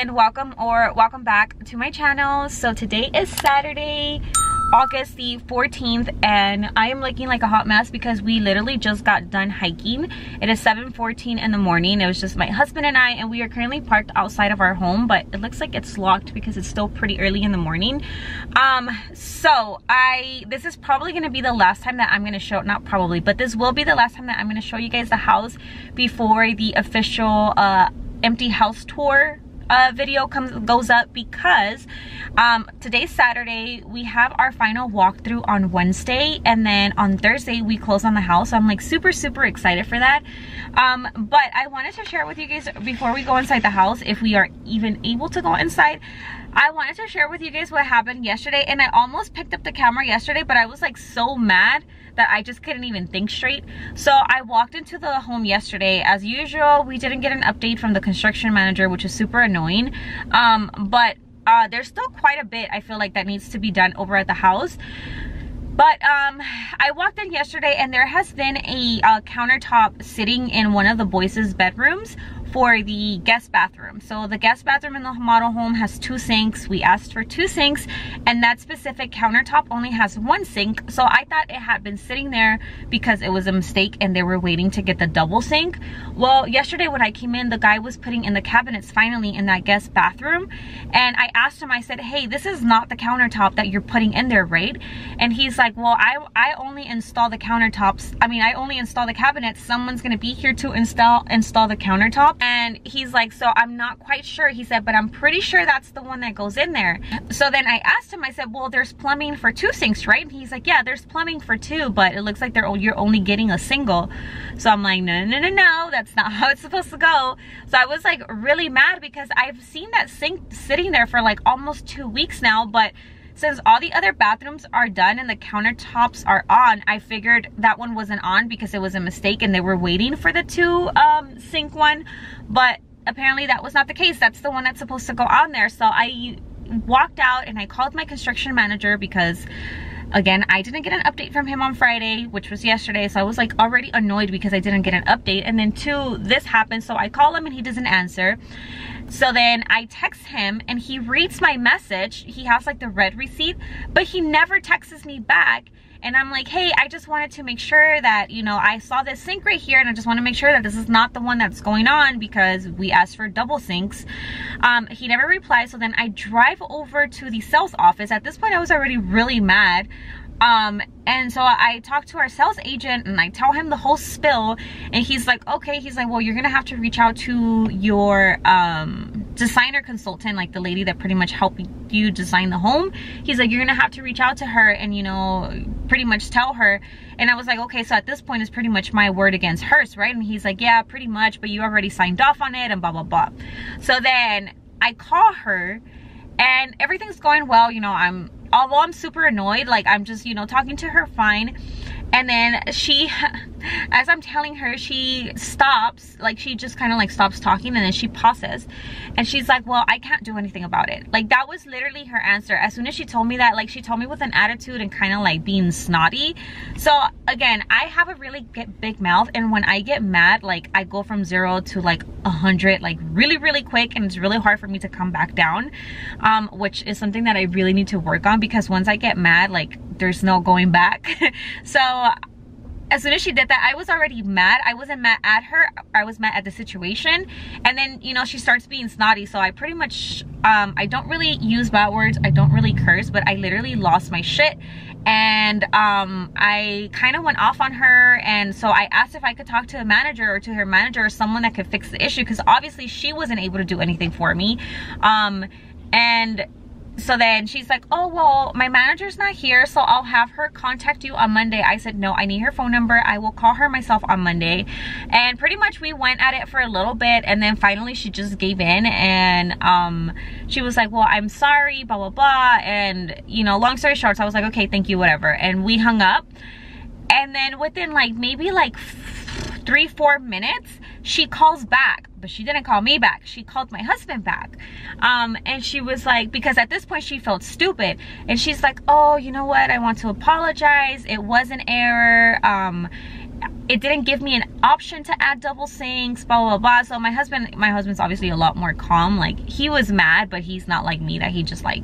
and welcome back to my channel. So today is Saturday, August the 14th, and I am looking like a hot mess because we literally just got done hiking. It is 7:14 in the morning. It was just my husband and I, and we are currently parked outside of our home, but it looks like it's locked because it's still pretty early in the morning. This is probably going to be the last time that I'm going to show, not probably, but this will be the last time that I'm going to show you guys the house before the official empty house tour video goes up, because today's Saturday. We have our final walkthrough on Wednesday, and then on Thursday we close on the house. So I'm like super excited for that. But I wanted to share with you guys before we go inside the house, if we are even able to go inside. I wanted to share with you guys what happened yesterday, and I almost picked up the camera yesterday, but I was like so mad that I just couldn't even think straight. So I walked into the home yesterday. As usual, we didn't get an update from the construction manager, which is super annoying. But there's still quite a bit, I feel like, that needs to be done over at the house. But I walked in yesterday, and there has been a countertop sitting in one of the boys' bedrooms for the guest bathroom. So the guest bathroom in the model home has 2 sinks. We asked for 2 sinks, and that specific countertop only has 1 sink. So I thought it had been sitting there because it was a mistake and they were waiting to get the double sink. Well, yesterday when I came in, the guy was putting in the cabinets finally in that guest bathroom, and I asked him, I said, hey, this is not the countertop that you're putting in there, right? And he's like, well, I only install the countertops. I mean, I only install the cabinets. Someone's gonna be here to install the countertop. And he's like, so I'm not quite sure. He said, but I'm pretty sure that's the one that goes in there. So then I asked him, I said, well, there's plumbing for 2 sinks, right? And he's like, yeah, there's plumbing for 2, but it looks like you're only getting a single. So I'm like, no, that's not how it's supposed to go. So I was like really mad because I've seen that sink sitting there for like almost 2 weeks now, but since all the other bathrooms are done and the countertops are on, I figured that one wasn't on because it was a mistake and they were waiting for the 2 sink one. But apparently that was not the case. That's the one that's supposed to go on there. So I walked out and I called my construction manager because, again, I didn't get an update from him on Friday, which was yesterday. So I was like already annoyed because I didn't get an update. And then 2, this happened. So I call him and he doesn't answer. So then I text him and he reads my message. He has like the red receipt, but he never texts me back. And I'm like, hey, I just wanted to make sure that, you know, I saw this sink right here and I just want to make sure that this is not the one that's going on because we asked for double sinks. He never replied. So then I drive over to the sales office. At this point, I was already really mad. And so I talked to our sales agent and I tell him the whole spill, and he's like, okay. He's like, well, you're gonna have to reach out to your designer consultant, like the lady that pretty much helped you design the home. He's like, you're gonna have to reach out to her and, you know, pretty much tell her. And I was like, okay, so at this point it's pretty much my word against hers, right? And he's like, yeah, pretty much, but you already signed off on it and blah blah blah. So then I call her and everything's going well, you know. Although I'm super annoyed, like I'm just, you know, talking to her fine. And then she, as I'm telling her, she stops, like she just kind of like stops talking, and then she pauses and she's like, well, I can't do anything about it. Like that was literally her answer. As soon as she told me that, like she told me with an attitude and kind of like being snotty. So again, I have a really big mouth, and when I get mad, like I go from 0 to like 100 like really quick, and it's really hard for me to come back down, which is something that I really need to work on, because once I get mad, like there's no going back. So as soon as she did that, I was already mad. I wasn't mad at her, I was mad at the situation. And then, you know, she starts being snotty. So I pretty much I don't really use bad words, I don't really curse, but I literally lost my shit. And I kind of went off on her, and so I asked if I could talk to a manager or to her manager or someone that could fix the issue, because obviously she wasn't able to do anything for me. And so then she's like, oh, well, my manager's not here, so I'll have her contact you on Monday. I said, no, I need her phone number. I will call her myself on Monday. And pretty much we went at it for a little bit, and then finally she just gave in, and she was like, well, I'm sorry, blah blah blah. And, you know, long story short, so I was like, okay, thank you, whatever. And we hung up. And then within like maybe like 3-4 minutes, she calls back, but she didn't call me back. She called my husband back. And she was like, because at this point she felt stupid, and she's like, oh, you know what, I want to apologize. It was an error. it didn't give me an option to add double sinks, blah blah blah. So my husband's obviously a lot more calm. Like, he was mad, but he's not like me that he just like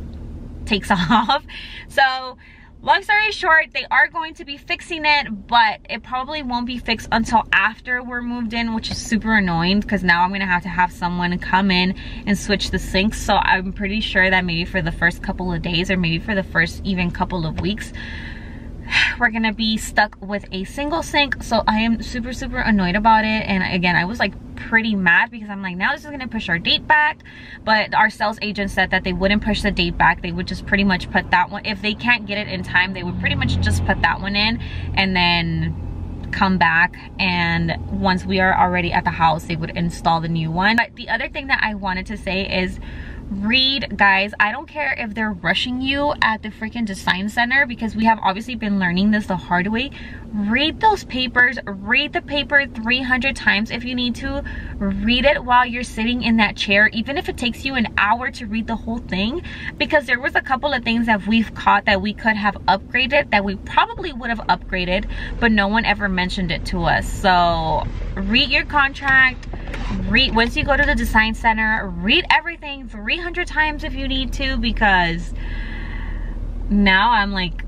takes off. So long story short, they are going to be fixing it, but it probably won't be fixed until after we're moved in, which is super annoying because now I'm gonna have to have someone come in and switch the sinks. So I'm pretty sure that maybe for the first couple of days, or maybe for the first even couple of weeks, we're gonna be stuck with a single sink. So I am super annoyed about it. And again, I was like pretty mad because I'm like, now this is gonna push our date back. But our sales agent said that they wouldn't push the date back. They would just pretty much put that one, if they can't get it in time, they would pretty much just put that one in and then come back, and once we are already at the house, they would install the new one. But the other thing that I wanted to say is, read, guys. I don't care if they're rushing you at the freaking design center, because we have obviously been learning this the hard way. Read those papers. Read the paper 300 times if you need to. Read it while you're sitting in that chair, even if it takes you an hour to read the whole thing, because there was a couple of things that we've caught that we could have upgraded, that we probably would have upgraded, but no one ever mentioned it to us. So read your contract. Read, once you go to the design center, read everything 300 times if you need to, because now I'm like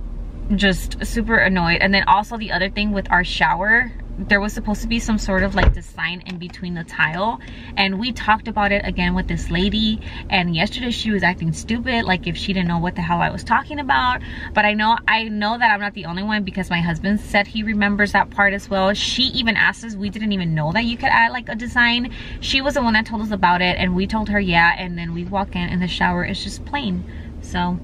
just super annoyed. And then also the other thing with our shower, there was supposed to be some sort of like design in between the tile, and we talked about it again with this lady, and yesterday she was acting stupid, like if she didn't know what the hell I was talking about. But I know that I'm not the only one, because my husband said he remembers that part as well. She even asked us, we didn't even know that you could add like a design. She was the one that told us about it, and we told her yeah, and then we walk in and the shower is just plain. So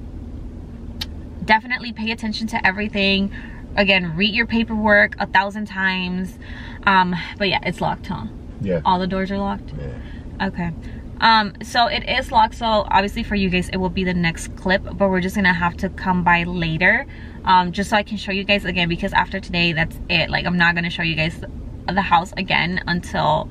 definitely pay attention to everything. Again, read your paperwork 1,000 times. But yeah, it's locked, huh? Yeah. All the doors are locked? Yeah. Okay. So it is locked, so obviously for you guys it will be the next clip, but we're just gonna have to come by later, just so I can show you guys again, because after today, that's it. Like, I'm not gonna show you guys the house again until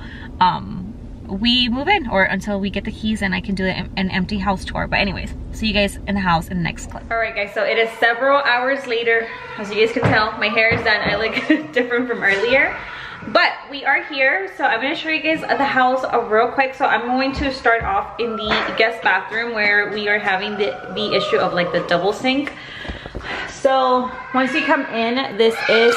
we move in, or until we get the keys and I can do an empty house tour. But anyways, see you guys in the house in the next clip. All right guys, so it is several hours later. As you guys can tell, my hair is done. I look different from earlier, but we are here. So I'm going to show you guys the house real quick. So I'm going to start off in the guest bathroom, where we are having the issue of like the double sink. So once you come in, this is,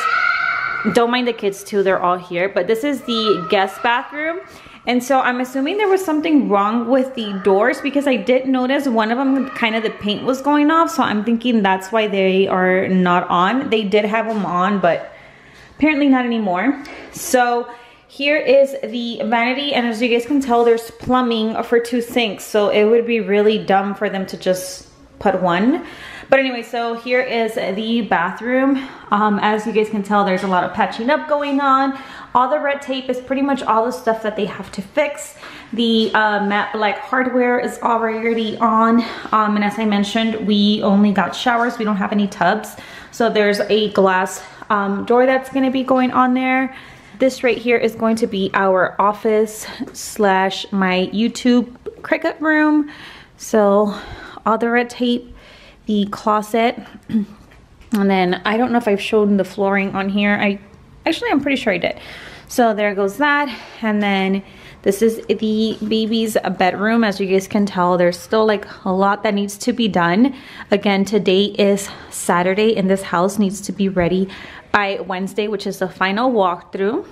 don't mind the kids too, they're all here, but this is the guest bathroom. And so I'm assuming there was something wrong with the doors, because I did notice one of them, kind of the paint was going off. So I'm thinking that's why they are not on. They did have them on, but apparently not anymore. So here is the vanity, and as you guys can tell, there's plumbing for 2 sinks. So it would be really dumb for them to just put one. But anyway, so here is the bathroom. As you guys can tell, there's a lot of patching up going on. All the red tape is pretty much all the stuff that they have to fix. The matte black hardware is already on. And as I mentioned, we only got showers. We don't have any tubs. So there's a glass door that's gonna be going on there. This right here is going to be our office / my YouTube cricket room. So all the red tape, the closet, and then I don't know if I've shown the flooring on here. I'm pretty sure I did. So there goes that. And then this is the baby's bedroom. As you guys can tell, there's still like a lot that needs to be done. Again, today is Saturday, and this house needs to be ready by Wednesday, which is the final walkthrough.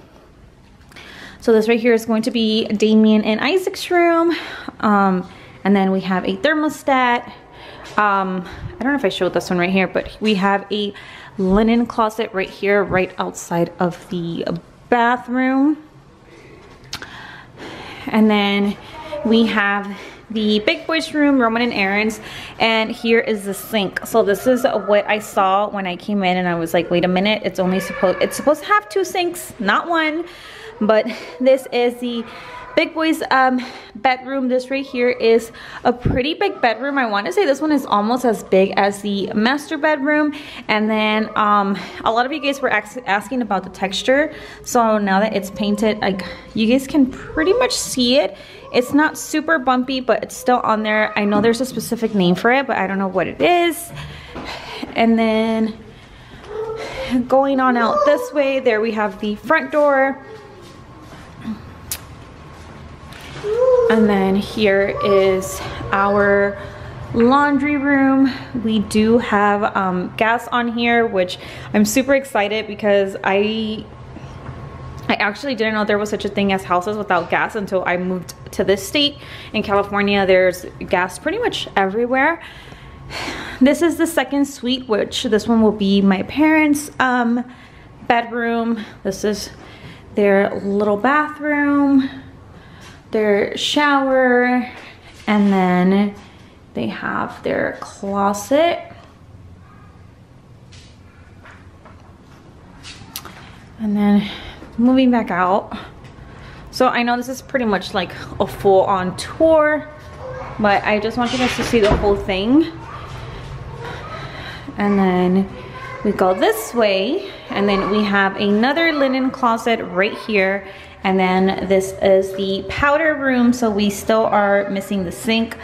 So this right here is going to be Damien and Isaac's room. And then we have a thermostat. I don't know if I showed this one right here, but we have a linen closet right here, right outside of the bathroom. And then we have the big boys room, Roman and Aaron's, and here is the sink. So this is what I saw when I came in, and I was like, wait a minute, it's supposed to have 2 sinks, not 1. But this is the big boys bedroom. This right here is a pretty big bedroom. I want to say this one is almost as big as the master bedroom. And then a lot of you guys were asking about the texture. So now that it's painted, like, you guys can pretty much see it. It's not super bumpy, but it's still on there. I know there's a specific name for it, but I don't know what it is. And then going on out this way, there we have the front door. And then here is our laundry room. We do have gas on here, which I'm super excited because I actually didn't know there was such a thing as houses without gas until I moved to this state. In California, there's gas pretty much everywhere. This is the second suite, which this one will be my parents' bedroom. This is their little bathroom, their shower, and then they have their closet. And then moving back out. So I know this is pretty much like a full-on tour, but I just want you guys to see the whole thing. And then we go this way, and then we have another linen closet right here. And then this is the powder room, so we still are missing the sink.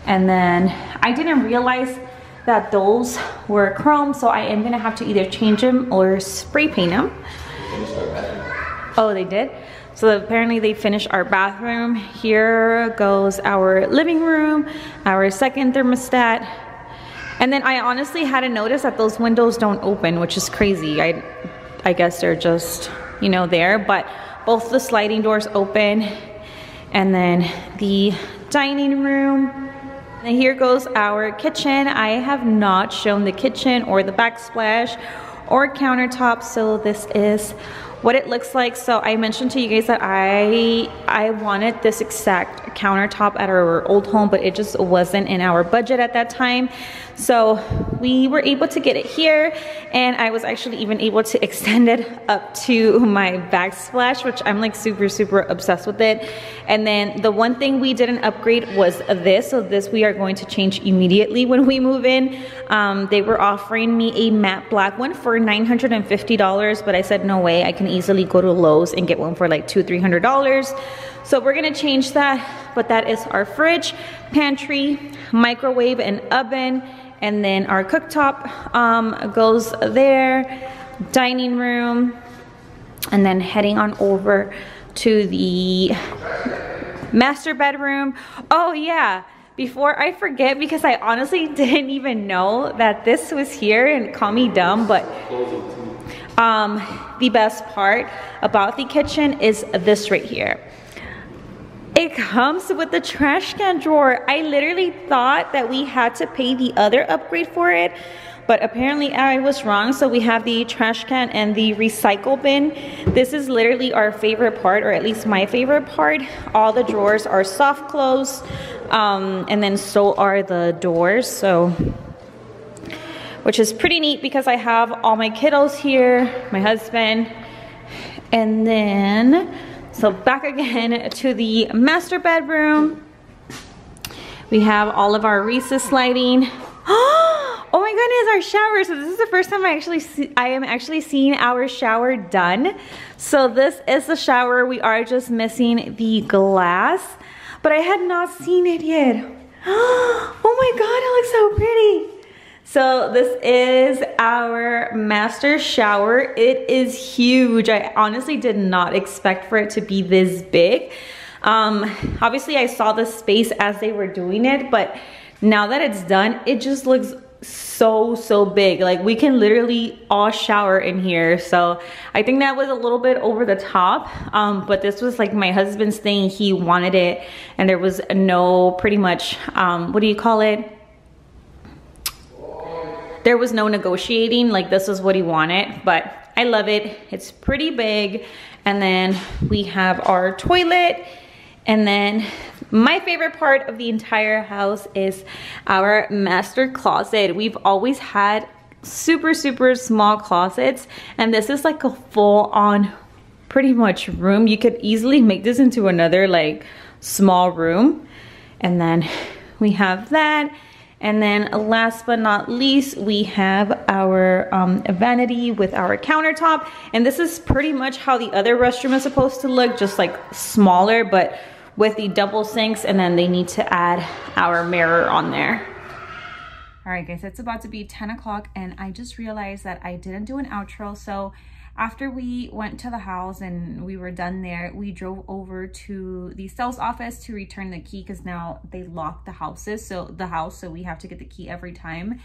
And then I didn't realize that those were chrome, so I am gonna have to either change them or spray paint them. Oh, they did? So apparently they finished our bathroom. Here goes our living room, our second thermostat. And then I honestly hadn't noticed that those windows don't open, which is crazy. I guess they're just, you know, there, but both the sliding doors open. And then the dining room. And here goes our kitchen. I have not shown the kitchen or the backsplash or countertop, so this is what it looks like. So I mentioned to you guys that I wanted this exact countertop at our old home, but it just wasn't in our budget at that time. So we were able to get it here, and I was actually even able to extend it up to my backsplash, which I'm like super obsessed with it. And then the one thing we didn't upgrade was this. So this we are going to change immediately when we move in. They were offering me a matte black one for $950, but I said no way, I can easily go to Lowe's and get one for like $200-300. So we're gonna change that, but that is our fridge, pantry, microwave, and oven. And then our cooktop goes there, dining room, and then heading on over to the master bedroom. Oh yeah, before I forget, because I honestly didn't even know that this was here, and call me dumb, but the best part about the kitchen is this right here. It comes with the trash can drawer. I literally thought that we had to pay the other upgrade for it, but apparently I was wrong. So we have the trash can and the recycle bin. This is literally our favorite part, or at least my favorite part. All the drawers are soft close, and then so are the doors. So, which is pretty neat because I have all my kiddos here, my husband, and then so back again to the master bedroom. We have all of our recess lighting. Oh my goodness, our shower. So this is the first time I am actually seeing our shower done. So this is the shower. We are just missing the glass, but I had not seen it yet. Oh my God, it looks so pretty. So this is our master shower. It is huge. I honestly did not expect for it to be this big. Obviously I saw the space as they were doing it, but now that it's done, it just looks so big. Like we can literally all shower in here. So I think that was a little bit over the top, but this was like my husband's thing. He wanted it, and there was no pretty much, what do you call it? There was no negotiating, like this is what he wanted, but I love it. It's pretty big. And then we have our toilet. And then my favorite part of the entire house is our master closet. We've always had super small closets, and this is like a full-on pretty much room. You could easily make this into another like small room. And then we have that. And then last but not least, we have our vanity with our countertop. And this is pretty much how the other restroom is supposed to look, just like smaller, but with the double sinks. And then they need to add our mirror on there. All right, guys, it's about to be 10 o'clock and I just realized that I didn't do an outro. So after we went to the house and we were done there, we drove over to the sales office to return the key because now they locked the house, so we have to get the key every time.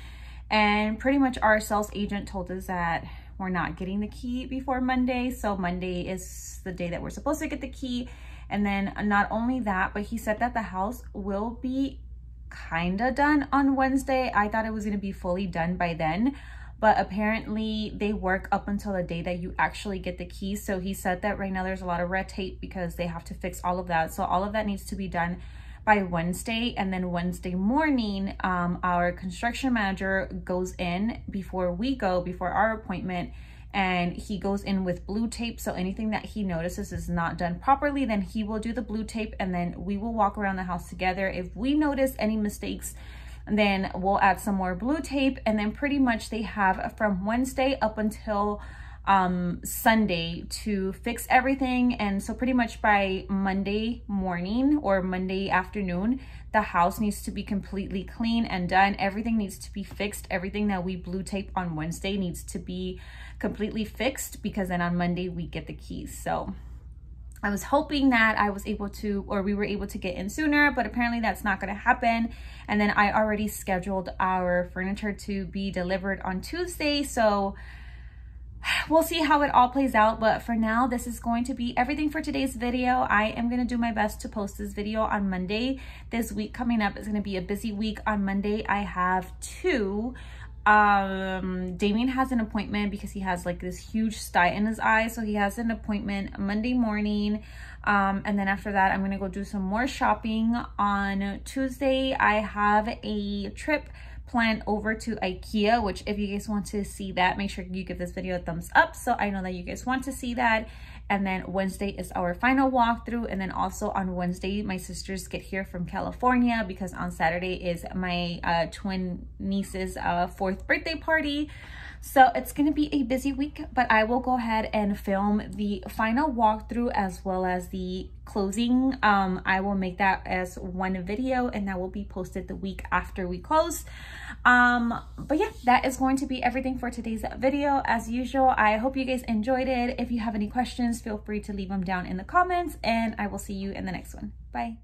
And pretty much our sales agent told us that we're not getting the key before Monday. So Monday is the day that we're supposed to get the key. And then not only that, but he said that the house will be kind of done on Wednesday. I thought it was going to be fully done by then, but apparently they work up until the day that you actually get the keys. So he said that right now there's a lot of red tape because they have to fix all of that. So all of that needs to be done by Wednesday. And then Wednesday morning, our construction manager goes in before our appointment, and he goes in with blue tape. So anything that he notices is not done properly, then he will do the blue tape, and then we will walk around the house together. If we notice any mistakes, then we'll add some more blue tape. And then pretty much they have from Wednesday up until Sunday to fix everything. And so pretty much by Monday morning or Monday afternoon, the house needs to be completely clean and done. Everything needs to be fixed. Everything that we blue tape on Wednesday needs to be completely fixed, because then on Monday we get the keys. So I was hoping that we were able to get in sooner, but apparently that's not going to happen. And then I already scheduled our furniture to be delivered on Tuesday. So we'll see how it all plays out. But for now, this is going to be everything for today's video. I am going to do my best to post this video on Monday. This week coming up is going to be a busy week. On Monday, I have two. Damien has an appointment because he has like this huge sty in his eye. So he has an appointment Monday morning. And then after that, I'm going to go do some more shopping. On Tuesday, I have a trip planned over to IKEA, which if you guys want to see that, make sure you give this video a thumbs up so I know that you guys want to see that. And then Wednesday is our final walkthrough. And then also on Wednesday, my sisters get here from California because on Saturday is my twin niece's 4th birthday party. So it's going to be a busy week, but I will go ahead and film the final walkthrough as well as the closing. I will make that as one video and that will be posted the week after we close. But yeah, that is going to be everything for today's video. As usual, I hope you guys enjoyed it. If you have any questions, feel free to leave them down in the comments, and I will see you in the next one. Bye.